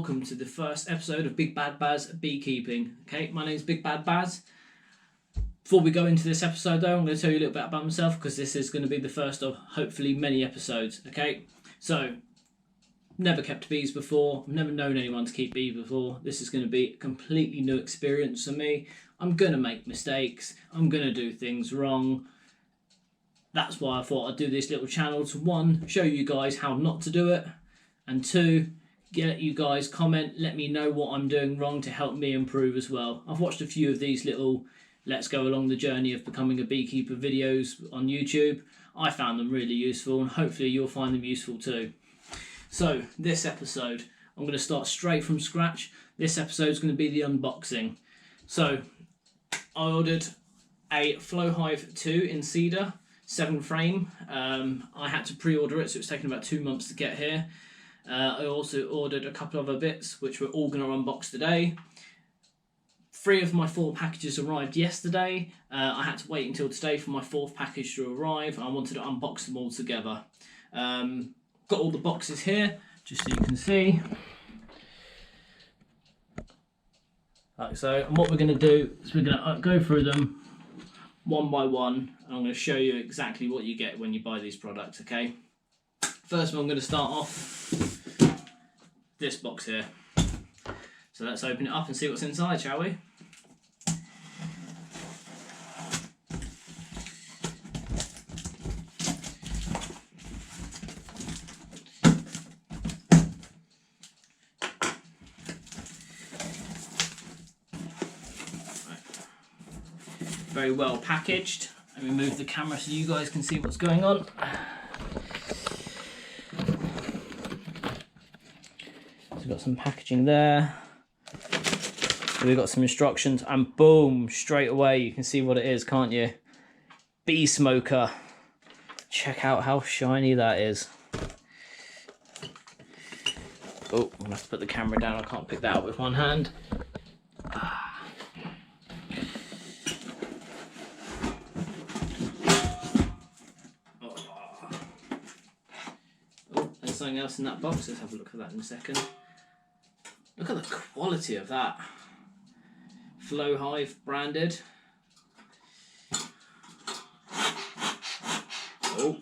welcome to the first episode of Big Bad Baz Beekeeping. Okay, my name's Big Bad Baz. Before we go into this episode though, I'm going to tell you a little bit about myself because this is going to be the first of hopefully many episodes. Okay, so never kept bees before, I've never known anyone to keep bees before. This is going to be a completely new experience for me. I'm going to make mistakes, I'm going to do things wrong. That's why I thought I'd do this little channel to one, show you guys how not to do it, and two, get you guys comment, let me know what I'm doing wrong to help me improve as well. I've watched a few of these little let's go along the journey of becoming a beekeeper videos on YouTube. I found them really useful and hopefully you'll find them useful too. So this episode, I'm going to start straight from scratch. This episode is going to be the unboxing. So I ordered a Flow Hive 2 in Cedar, 7 frame. I had to pre-order it, so it's taken about 2 months to get here. I also ordered a couple of other bits, which we're all going to unbox today. 3 of my 4 packages arrived yesterday. I had to wait until today for my 4th package to arrive. I wanted to unbox them all together. Got all the boxes here, just so you can see. Like so, and what we're going to do is we're going to go through them one by one, and I'm going to show you exactly what you get when you buy these products, okay? First of all, I'm going to start off this box here. So let's open it up and see what's inside, shall we? Very well packaged. Let me move the camera so you guys can see what's going on. So we've got some packaging there. So we've got some instructions and boom, straight away you can see what it is, can't you? Bee smoker. Check out how shiny that is. Oh, I'm gonna have to put the camera down, I can't pick that up with one hand. Something else in that box. Let's have a look at that in a second. Look at the quality of that. Flow Hive branded. Oh.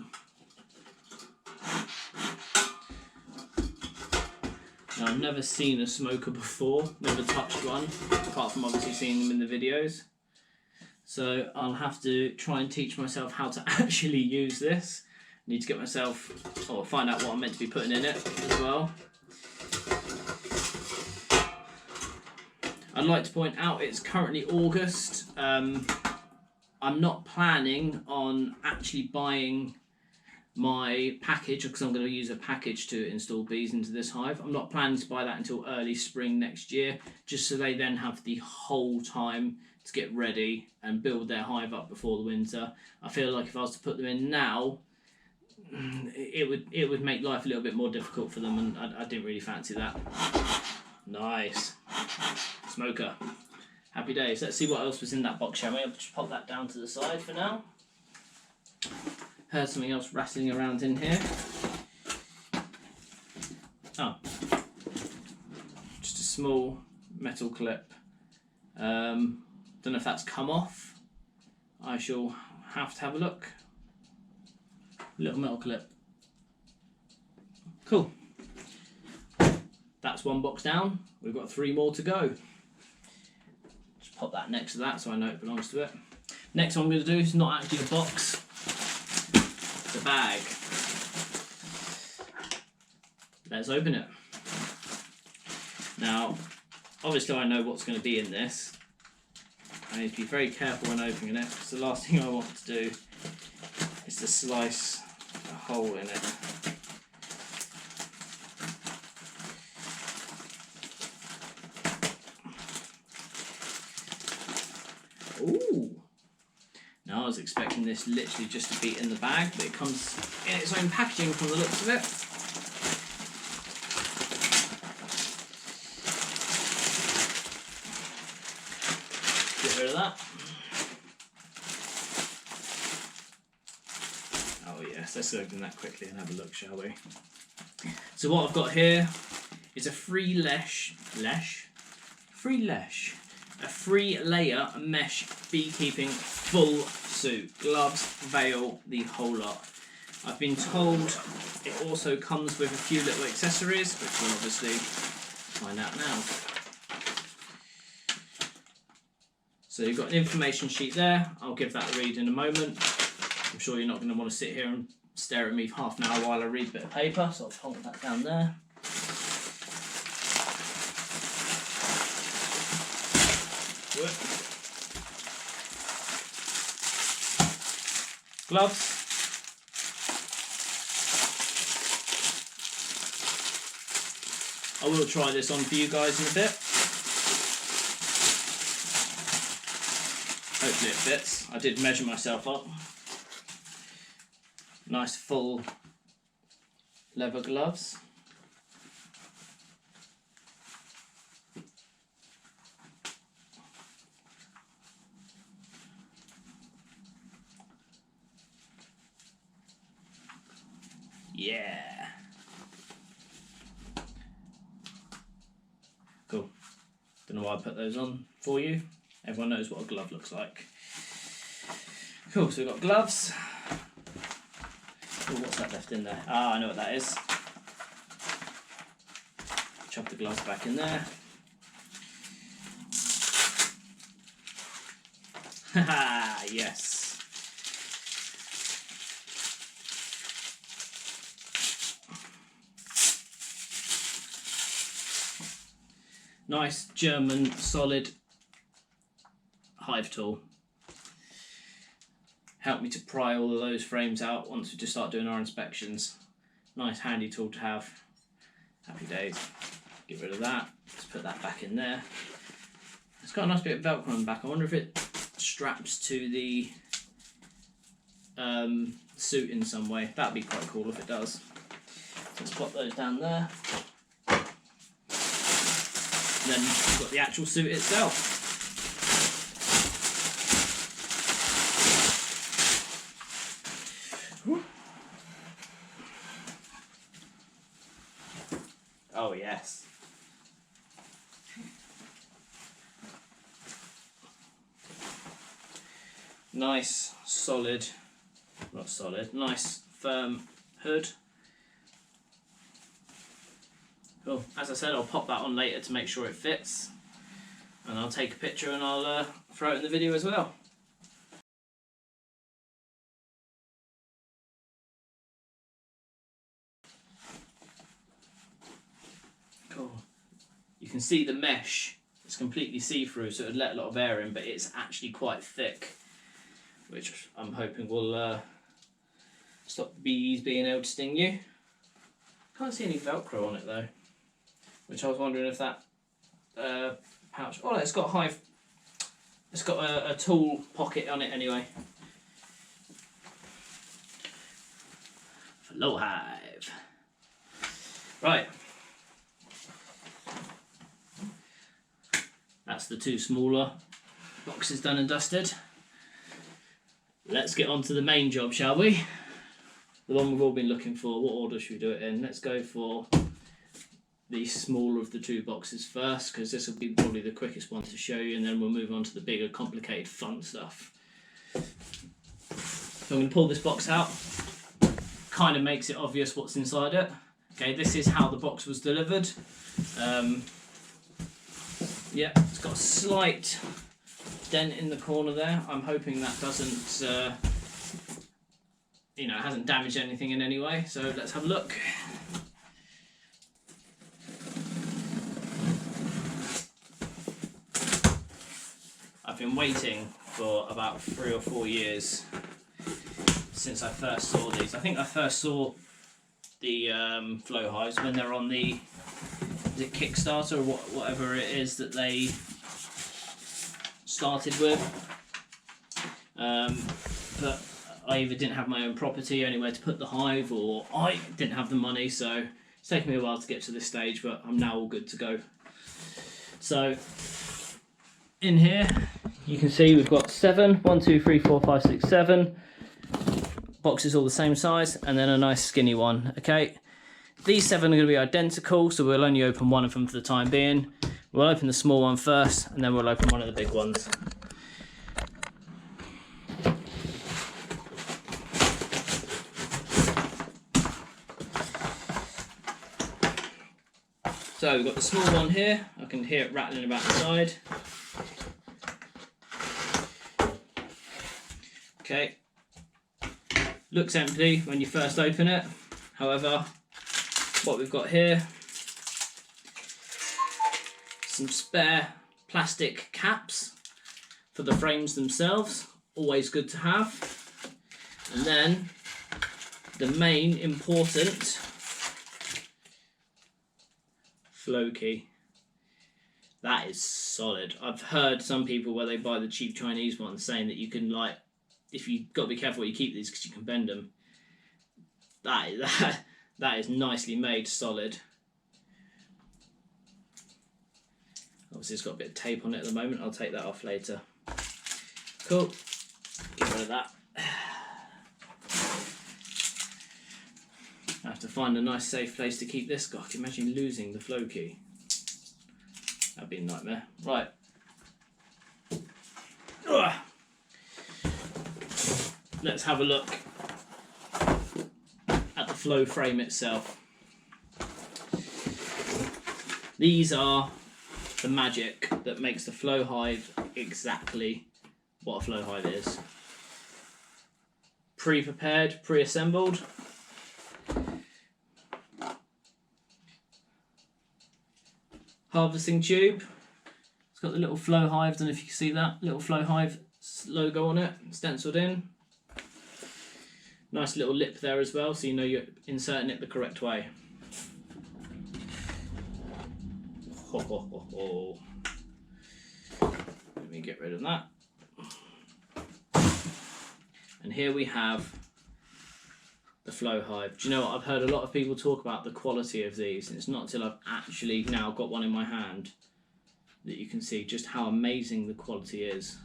Now, I've never seen a smoker before, never touched one, apart from obviously seeing them in the videos. So I'll have to try and teach myself how to actually use this. Need to get myself, or find out what I'm meant to be putting in it as well. I'd like to point out it's currently August. I'm not planning on actually buying my package because I'm going to use a package to install bees into this hive. I'm not planning to buy that until early spring next year, just so they then have the whole time to get ready and build their hive up before the winter. I feel like if I was to put them in now, it would make life a little bit more difficult for them, and I didn't really fancy that. Nice. Smoker. Happy days. Let's see what else was in that box, shall we? I'll just pop that down to the side for now. Heard something else rattling around in here. Oh. Just a small metal clip. Don't know if that's come off. I shall have to have a look. Little metal clip. Cool. That's one box down. We've got 3 more to go. Just pop that next to that so I know it belongs to it. Next one I'm going to do is not actually a box. It's a bag. Let's open it. Now, obviously I know what's going to be in this. I need to be very careful when opening it because the last thing I want to do is to slice a hole in it. Ooh! Now I was expecting this literally just to be in the bag, but it comes in its own packaging from the looks of it. Get rid of that. Oh yes, let's open that quickly and have a look, shall we? So what I've got here is a free layer mesh beekeeping full suit. Gloves, veil, the whole lot. I've been told it also comes with a few little accessories, which we'll obviously find out now. So you've got an information sheet there. I'll give that a read in a moment. I'm sure you're not going to want to sit here and stare at me for half an hour while I read a bit of paper, so I'll hold that down there. Gloves. I will try this on for you guys in a bit. Hopefully it fits. I did measure myself up. Nice full leather gloves. Yeah. Cool. Don't know why I put those on for you. Everyone knows what a glove looks like. Cool, so we've got gloves. Oh, what's that left in there? Ah, I know what that is. Chop the gloves back in there. Haha, yes. Nice German solid hive tool. Help me to pry all of those frames out once we just start doing our inspections. Nice handy tool to have. Happy days. Get rid of that. Let's put that back in there. It's got a nice bit of Velcro on the back. I wonder if it straps to the suit in some way. That'd be quite cool if it does. Let's pop those down there. And then you've got the actual suit itself. Oh yes. Nice, solid, not solid, nice firm hood. Cool. As I said, I'll pop that on later to make sure it fits. And I'll take a picture and I'll throw it in the video as well. Cool. You can see the mesh. It's completely see-through, so it would let a lot of air in, but it's actually quite thick, which I'm hoping will stop the bees being able to sting you. Can't see any Velcro on it though, which I was wondering if that pouch. Oh, it's got hive. It's got a tool pocket on it anyway. Flow Hive. Right. That's the two smaller boxes done and dusted. Let's get on to the main job, shall we? The one we've all been looking for. What order should we do it in? Let's go for the smaller of the two boxes first, because this will be probably the quickest one to show you, and then we'll move on to the bigger, complicated, fun stuff. So I'm going to pull this box out. Kind of makes it obvious what's inside it. Okay, this is how the box was delivered. Yeah, it's got a slight dent in the corner there. I'm hoping that doesn't, it hasn't damaged anything in any way. So let's have a look. I've been waiting for about 3 or 4 years since I first saw these. I think I first saw the Flow Hives when they're on the Kickstarter or whatever it is that they started with. But I either didn't have my own property, anywhere to put the hive, or I didn't have the money, so it's taken me a while to get to this stage, but I'm now all good to go. So in here you can see we've got 7, 1, 2, 3, 4, 5, 6, 7 boxes, all the same size, and then a nice skinny one. Okay, These 7 are going to be identical, so we'll only open one of them for the time being. We'll open the small one first, and then we'll open one of the big ones. So we've got the small one here. I can hear it rattling about inside. Okay. Looks empty when you first open it. However, what we've got here, some spare plastic caps for the frames themselves. Always good to have. And then the main important flow key. That is solid. I've heard some people where they buy the cheap Chinese ones saying that you can, like, if you've got to be careful where you keep these because you can bend them. That is nicely made, solid. Obviously it's got a bit of tape on it at the moment. I'll take that off later. Cool. Get rid of that. I have to find a nice safe place to keep this. God, can you imagine losing the flow key? That'd be a nightmare. Right. Ugh. Let's have a look at the flow frame itself. These are the magic that makes the Flow Hive exactly what a Flow Hive is. Pre-prepared, pre-assembled. Harvesting tube. It's got the little Flow Hive, don't know if you can see that, little Flow Hive logo on it, stenciled in. Nice little lip there as well, so you know you're inserting it the correct way. Ho, ho, ho, ho. Let me get rid of that. And here we have the Flow Hive. Do you know what? I've heard a lot of people talk about the quality of these, and it's not until I've actually now got one in my hand that you can see just how amazing the quality is.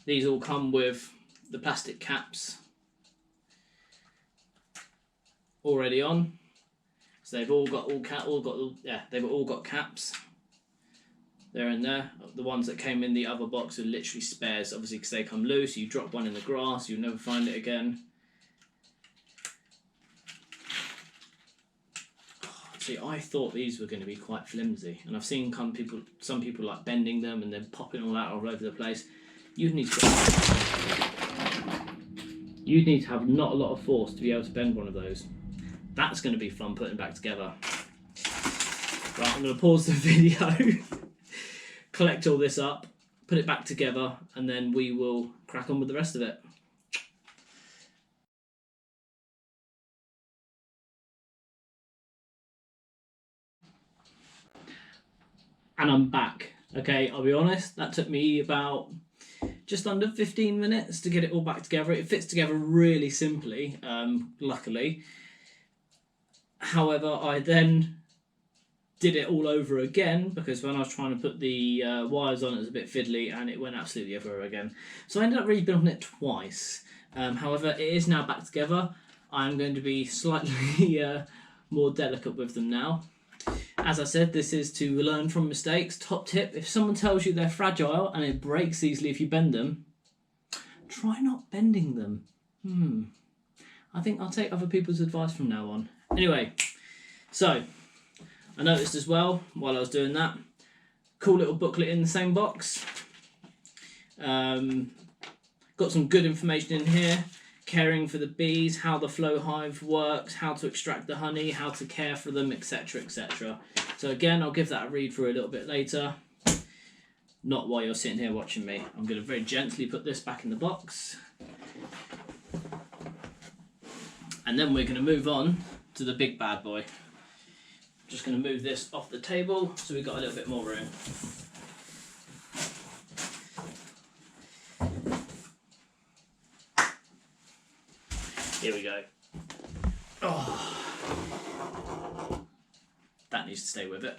These all come with the plastic caps already on, so they've all got they've all got caps. They're in there. The ones that came in the other box are literally spares, obviously, because they come loose. You drop one in the grass, you'll never find it again. See, I thought these were going to be quite flimsy, and I've seen some people like bending them and then popping all out all over the place. You'd need to have not a lot of force to be able to bend one of those. That's going to be fun putting back together. Right, I'm going to pause the video, collect all this up, put it back together, and then we will crack on with the rest of it. And I'm back. Okay, I'll be honest, that took me about just under 15 minutes to get it all back together. It fits together really simply, luckily. However, I then did it all over again because when I was trying to put the wires on, it was a bit fiddly and it went absolutely everywhere again. So I ended up rebuilding it twice. However, it is now back together. I'm going to be slightly more delicate with them now. As I said, this is to learn from mistakes. Top tip, if someone tells you they're fragile and it breaks easily if you bend them, try not bending them. I think I'll take other people's advice from now on. Anyway, so I noticed as well while I was doing that, cool little booklet in the same box. Got some good information in here. Caring for the bees, how the Flow Hive works, how to extract the honey, how to care for them, etc, etc. So again, I'll give that a read through a little bit later. Not while you're sitting here watching me. I'm going to very gently put this back in the box. And then we're going to move on to the big bad boy. Just going to move this off the table so we've got a little bit more room. Here we go. Oh, that needs to stay with it.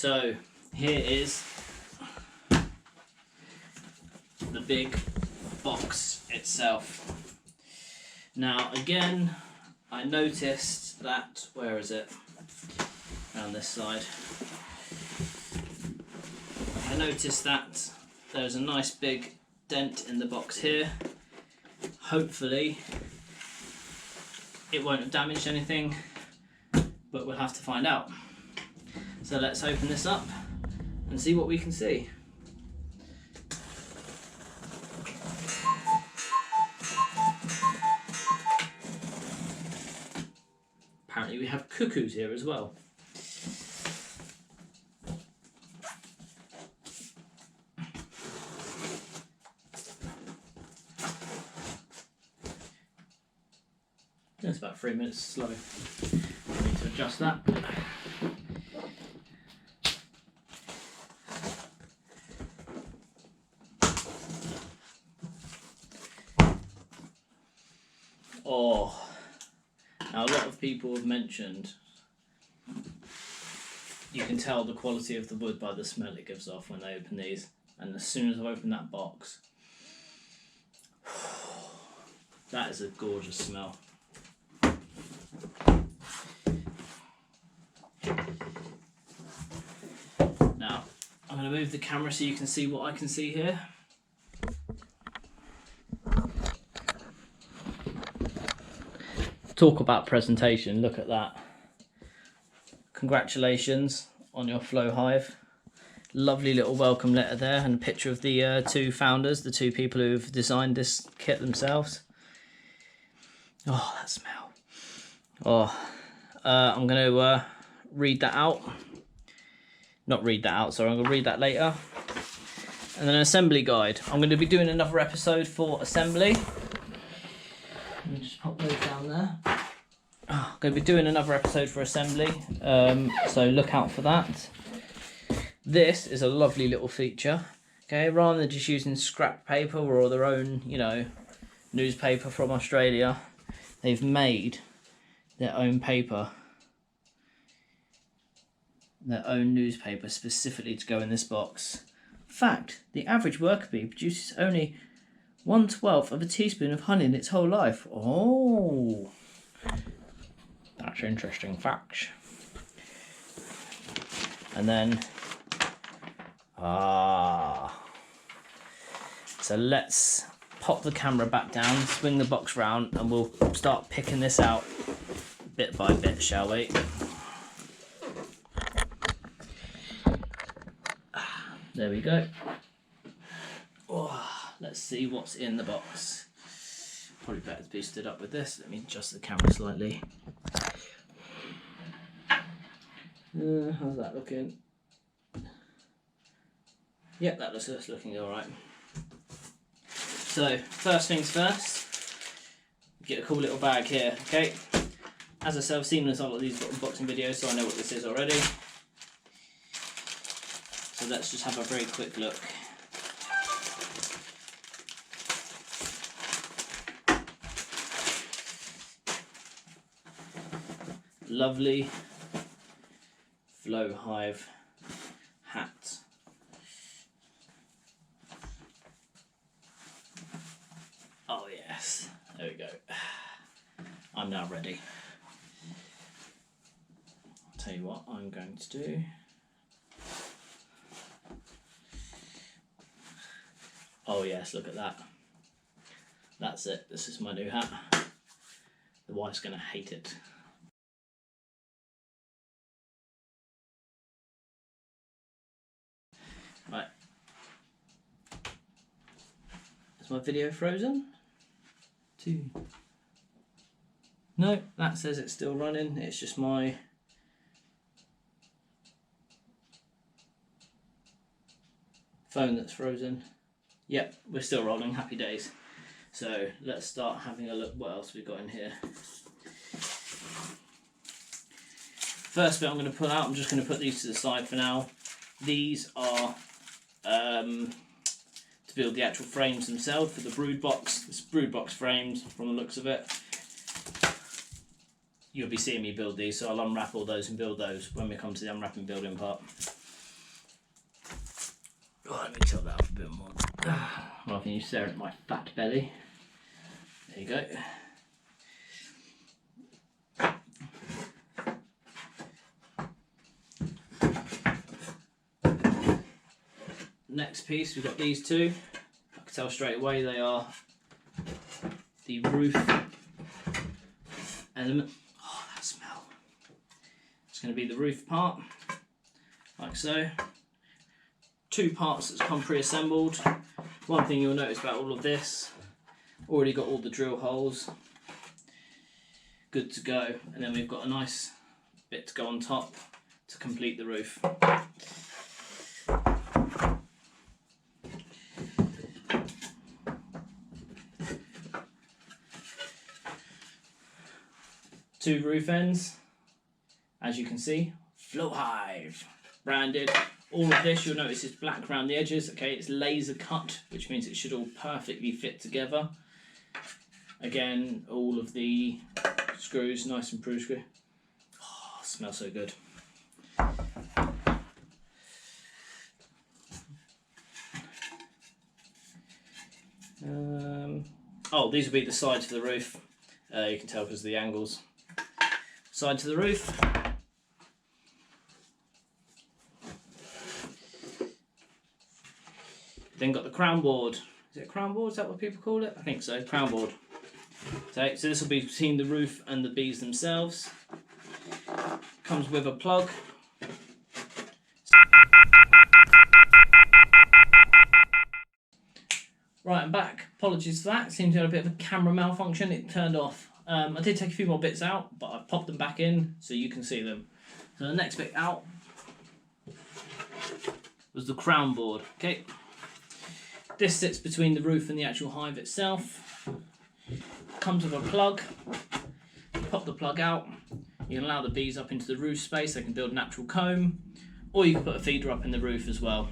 So here is the big box itself. Now again, I noticed that, where is it? Around this side. I noticed that there's a nice big dent in the box here. Hopefully it won't have damaged anything, but we'll have to find out. So let's open this up and see what we can see. Apparently we have cuckoos here as well. It's about 3 minutes slow. I need to adjust that. Oh, now a lot of people have mentioned you can tell the quality of the wood by the smell it gives off when they open these, and as soon as I open that box, that is a gorgeous smell. Now I'm going to move the camera so you can see what I can see here. Talk about presentation, look at that. Congratulations on your Flow Hive. Lovely little welcome letter there, and a picture of the two founders, the two people who've designed this kit themselves. Oh, that smell. Oh, I'm going to read that out. Not read that out, sorry, I'm going to read that later. And then an assembly guide. I'm going to be doing another episode for assembly. Let me just pop those down there. Oh, I'm going to be doing another episode for assembly, so look out for that. This is a lovely little feature. Okay, rather than just using scrap paper or their own, you know, newspaper from Australia, they've made their own paper. Their own newspaper specifically to go in this box. Fact, the average worker bee produces only 1/12 of a teaspoon of honey in its whole life. Oh, that's interesting facts. And then, so let's pop the camera back down, swing the box round, and we'll start picking this out bit by bit, shall we? There we go. Oh, let's see what's in the box. Probably better to be stood up with this. Let me adjust the camera slightly. How's that looking? Yep, that looks looking alright. So, first things first, get a cool little bag here, okay? As I said, I've seen this on a lot of these unboxing videos, so I know what this is already. So let's just have a very quick look. Lovely Flow Hive hat. Oh yes, there we go. I'm now ready. I'll tell you what I'm going to do. Oh yes, look at that. That's it, this is my new hat. The wife's going to hate it. Right. Is my video frozen? 2. No, that says it's still running. It's just my phone that's frozen. Yep, we're still rolling. Happy days. So let's start having a look what else we've got in here. First bit I'm going to pull out, I'm just going to put these to the side for now. These are to build the actual frames themselves for the brood box. It's brood box frames from the looks of it. You'll be seeing me build these, so I'll unwrap all those and build those when we come to the unwrapping building part. Oh, let me tilt that up a bit more. Rather than you stare at my fat belly. There you go. Next piece, we've got these two. I can tell straight away they are the roof element. Oh, that smell. It's going to be the roof part, like so. Two parts that's come pre-assembled. One thing you'll notice about all of this, already got all the drill holes. Good to go. And then we've got a nice bit to go on top to complete the roof. Two roof ends, as you can see, Flow Hive, branded. All of this, you'll notice, is black around the edges. Okay, it's laser cut, which means it should all perfectly fit together. Again, all of the screws, nice and proof screw. Oh, smells so good. Oh, these will be the sides for the roof. You can tell because of the angles. Side to the roof. Then got the crown board. Is it a crown board? Is that what people call it? I think so. Crown board. Okay, so this will be between the roof and the bees themselves. Comes with a plug. Right, I'm back. Apologies for that. Seems to have a bit of a camera malfunction. It turned off. I did take a few more bits out, but I've popped them back in so you can see them. So the next bit out was the crown board. Okay, this sits between the roof and the actual hive itself. Comes with a plug. You pop the plug out. You can allow the bees up into the roof space. They can build natural comb, or you can put a feeder up in the roof as well.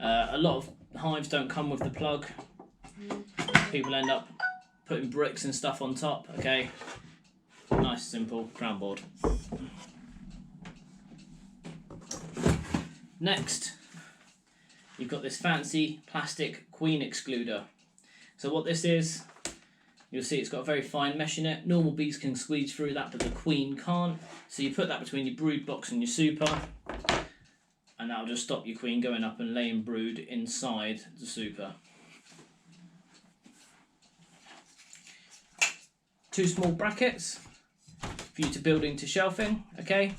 A lot of hives don't come with the plug. People end up putting bricks and stuff on top. Okay, nice simple crown board. Next, you've got this fancy plastic queen excluder. So what this is, you'll see it's got a very fine mesh in it. Normal bees can squeeze through that, but the queen can't. So you put that between your brood box and your super, and that'll just stop your queen going up and laying brood inside the super. Two small brackets for you to build into shelving. Okay,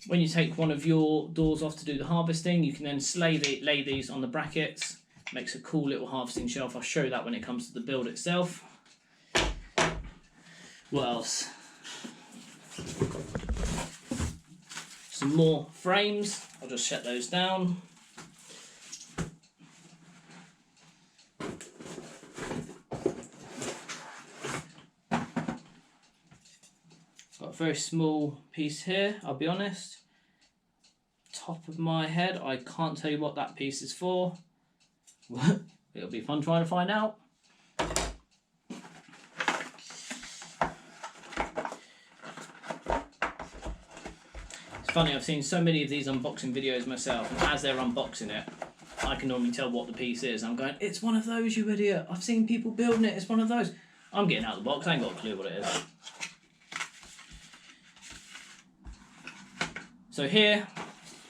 when you take one of your doors off to do the harvesting, you can then lay these on the brackets. Makes a cool little harvesting shelf. I'll show you that when it comes to the build itself. What else? Some more frames. I'll just set those down. Got a very small piece here, I'll be honest. Top of my head, I can't tell you what that piece is for. It'll be fun trying to find out. It's funny, I've seen so many of these unboxing videos myself, and as they're unboxing it, I can normally tell what the piece is. I'm going, it's one of those, you idiot. I've seen people building it, it's one of those. I'm getting out of the box, I ain't got a clue what it is. So here,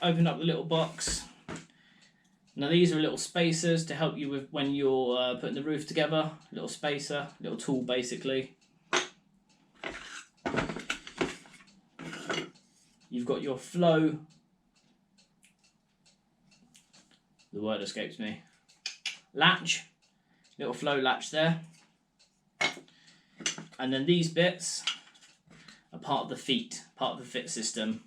open up the little box. Now these are little spacers to help you with when you're putting the roof together. Little spacer, little tool basically. You've got your flow. The word escapes me. Latch. Little flow latch there. And then these bits are part of the feet, part of the fit system.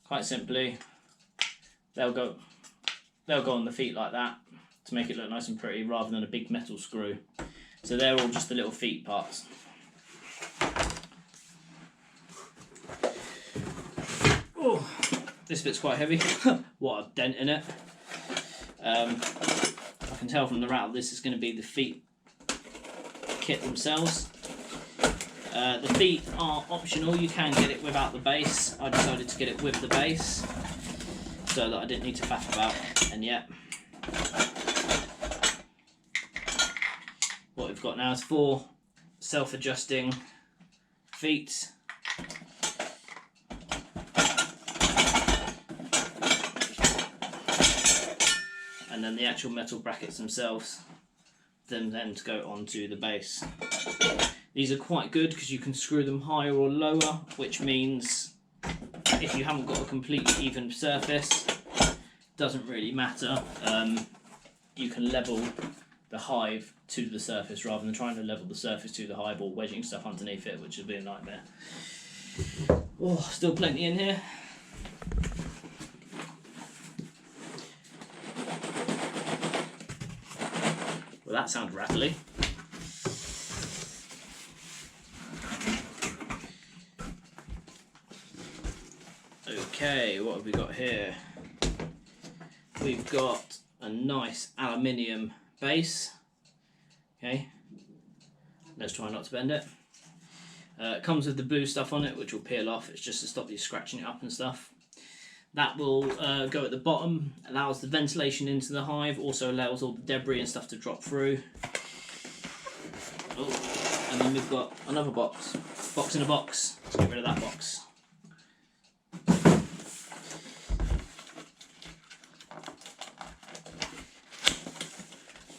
Quite simply, they'll go on the feet like that to make it look nice and pretty rather than a big metal screw. So they're all just the little feet parts. Oh, this bit's quite heavy. What a dent in it. I can tell from the rattle this is going to be the feet kit themselves. The feet are optional, you can get it without the base. I decided to get it with the base. so that I didn't need to faff about. And yet, what we've got now is 4 self-adjusting feet. And then the actual metal brackets themselves, then to go onto the base. These are quite good because you can screw them higher or lower, which means if you haven't got a completely even surface, doesn't really matter. You can level the hive to the surface rather than trying to level the surface to the hive or wedging stuff underneath it, which would be a nightmare. Oh, still plenty in here. Well, that sounds rattly. Okay, what have we got here? We've got a nice aluminium base. Okay, let's try not to bend it. It comes with the blue stuff on it, which will peel off. It's just to stop you scratching it up and stuff. That will go at the bottom, allows the ventilation into the hive, also allows all the debris and stuff to drop through. Oh, and then we've got another box in a box. Let's get rid of that box.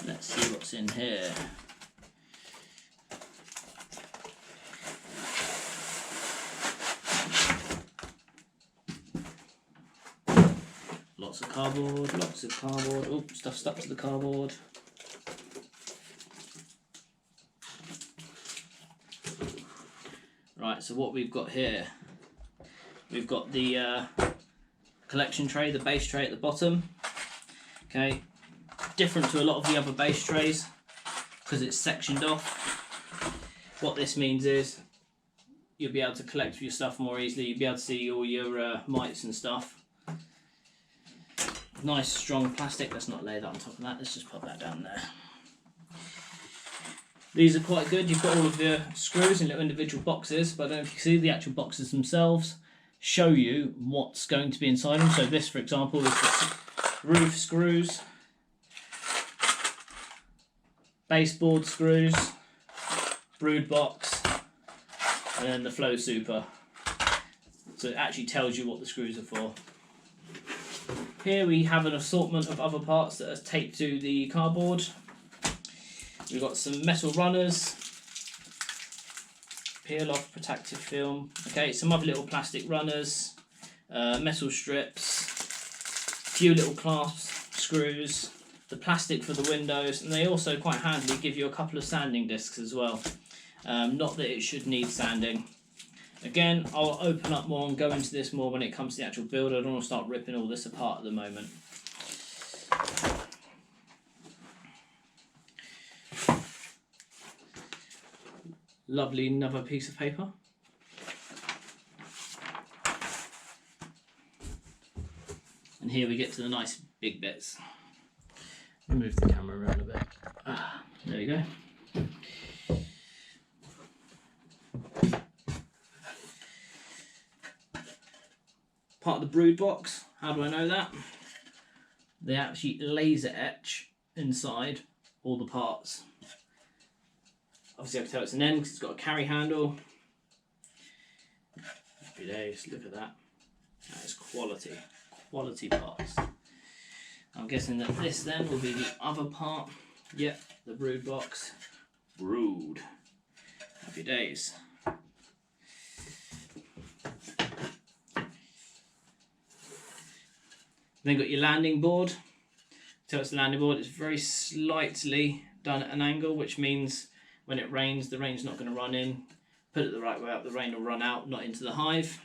Let's see what's in here. Lots of cardboard, lots of cardboard. Oh, stuff stuck to the cardboard. Right, so what we've got here, we've got the collection tray, the base tray at the bottom. Okay, different to a lot of the other base trays because it's sectioned off. What this means is you'll be able to collect your stuff more easily. You'll be able to see all your mites and stuff. Nice strong plastic. Let's not lay that on top of that. Let's just put that down there. These are quite good. You've got all of your screws in little individual boxes, but I don't know if you can see the actual boxes themselves show you what's going to be inside them. So this, for example, is the roof screws, baseboard screws, brood box, and then the Flow Super. So it actually tells you what the screws are for. Here we have an assortment of other parts that are taped to the cardboard. We've got some metal runners, peel off protective film, okay, some other little plastic runners, metal strips, a few little clasp screws, the plastic for the windows, and they also quite handily give you a couple of sanding discs as well. Not that it should need sanding. Again, I'll open up more and go into this more when it comes to the actual build. I don't want to start ripping all this apart at the moment. Lovely another piece of paper. And here we get to the nice big bits. Move the camera around a bit. There we go. Part of the brood box. How do I know that? They actually laser etch inside all the parts. Obviously I can tell it's an end because it's got a carry handle. Happy days, look at that. That is quality. Quality parts. I'm guessing that this then will be the other part. Yep, the brood box. Brood. Happy days. Then got your landing board. So it's the landing board. It's very slightly done at an angle, which means when it rains, the rain's not going to run in. Put it the right way up, the rain will run out, not into the hive.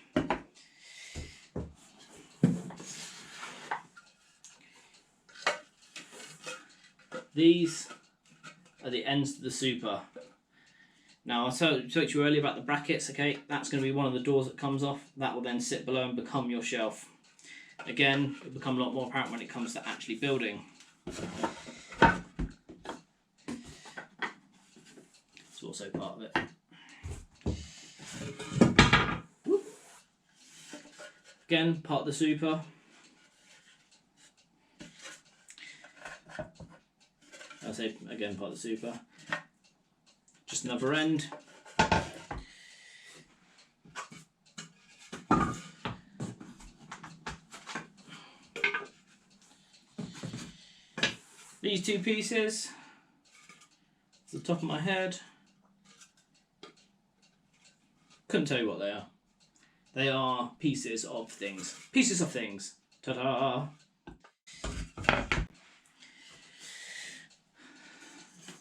These are the ends to the super. Now I talked to you earlier about the brackets, okay? That's going to be one of the doors that comes off. That will then sit below and become your shelf. Again, it'll become a lot more apparent when it comes to actually building. It's also part of it. Whoop. Again, part of the super. say again part of the super. Just another end. These two pieces, off the top of my head, couldn't tell you what they are. They are pieces of things. Pieces of things. Ta-da!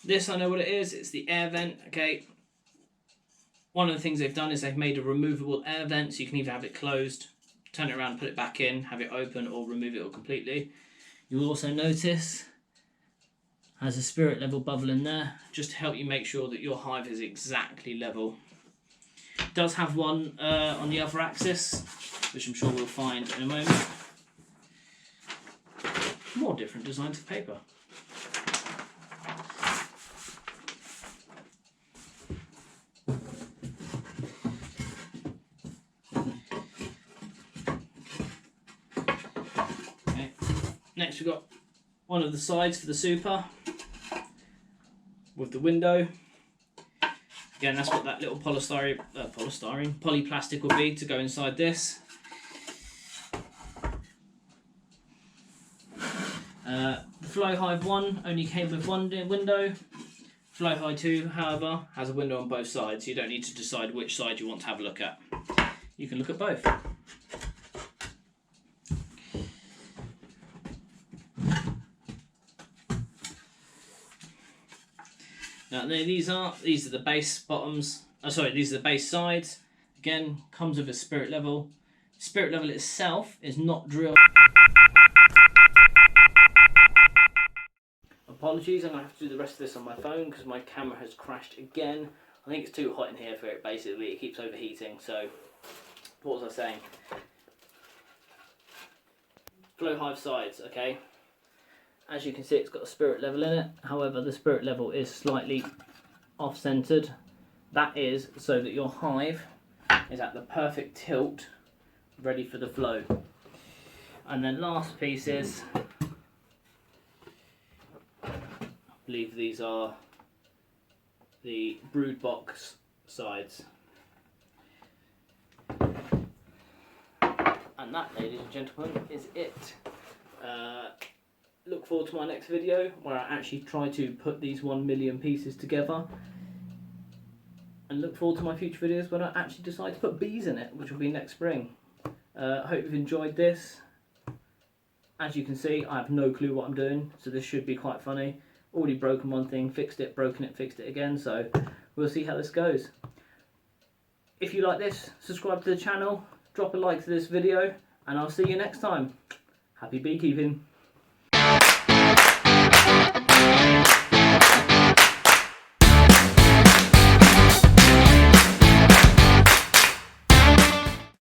This, I know what it is. It's the air vent, okay? One of the things they've done is they've made a removable air vent, so you can either have it closed, turn it around, put it back in, have it open, or remove it all completely. You'll also notice has a spirit level bubble in there, just to help you make sure that your hive is exactly level. It does have one on the other axis, which I'm sure we'll find in a moment. More different designs of paper. Okay. Next we've got one of the sides for the super with the window. Again, that's what that little polyplastic will be to go inside this. The Flow Hive 1 only came with one window. Flow Hive 2, however, has a window on both sides, so you don't need to decide which side you want to have a look at. You can look at both. Now these are the base bottoms. These are the base sides. Again, comes with a spirit level. Spirit level itself is not drilled. Apologies, I'm going to have to do the rest of this on my phone because my camera has crashed again. I think it's too hot in here for it, basically. It keeps overheating, so what was I saying? Flow Hive sides, okay. As you can see, it's got a spirit level in it. However, the spirit level is slightly off-centered. That is so that your hive is at the perfect tilt, ready for the flow. And then last pieces, I believe these are the brood box sides. And that, ladies and gentlemen, is it. Look forward to my next video where I actually try to put these 1 million pieces together, and look forward to my future videos when I actually decide to put bees in it, which will be next spring. I hope you've enjoyed this. As you can see, I have no clue what I'm doing, so this should be quite funny. Already broken one thing, fixed it, broken it, fixed it again, so we'll see how this goes. If you like this, subscribe to the channel, drop a like to this video, and I'll see you next time. Happy beekeeping!